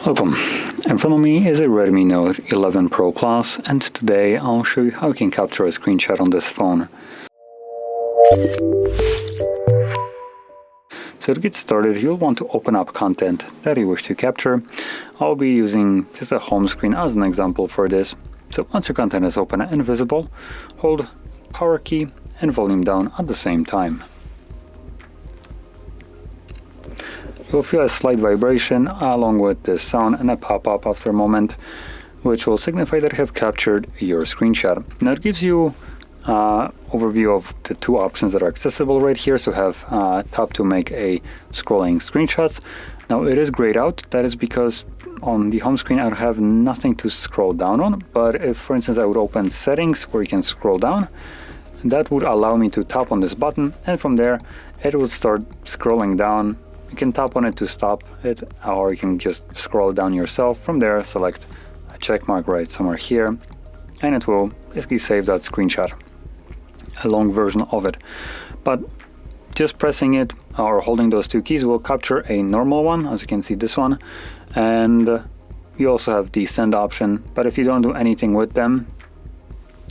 Welcome. In front of me is a Redmi Note 11 Pro Plus, and today I'll show you how you can capture a screenshot on this phone. So to get started, you'll want to open up content that you wish to capture. I'll be using just a home screen as an example for this. So once your content is open and visible, hold power key and volume down at the same time. You'll feel a slight vibration along with this sound and a pop-up after a moment, which will signify that you have captured your screenshot. Now it gives you overview of the two options that are accessible right here. So have tap to make a scrolling screenshots. Now it is grayed out. That is because on the home screen I have nothing to scroll down on. But if, for instance, I would open settings where you can scroll down, that would allow me to tap on this button, and from there it will start scrolling down. You can tap on it to stop it, or you can just scroll down yourself. From there, select a check mark right somewhere here, and it will basically save that screenshot, a long version of it. But just pressing it or holding those two keys will capture a normal one, as you can see this one, and you also have the send option. But if you don't do anything with them,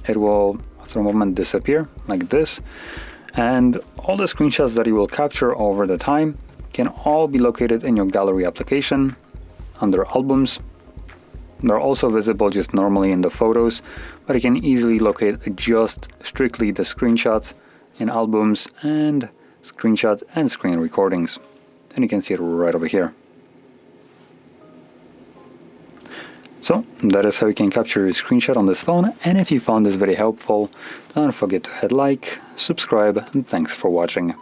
it will after a moment disappear like this, and all the screenshots that you will capture over the time can all be located in your gallery application under albums. They're also visible just normally in the photos, but you can easily locate just strictly the screenshots in albums and screenshots and screen recordings. And you can see it right over here. So that is how you can capture your screenshot on this phone. And if you found this very helpful, don't forget to hit like, subscribe, and thanks for watching.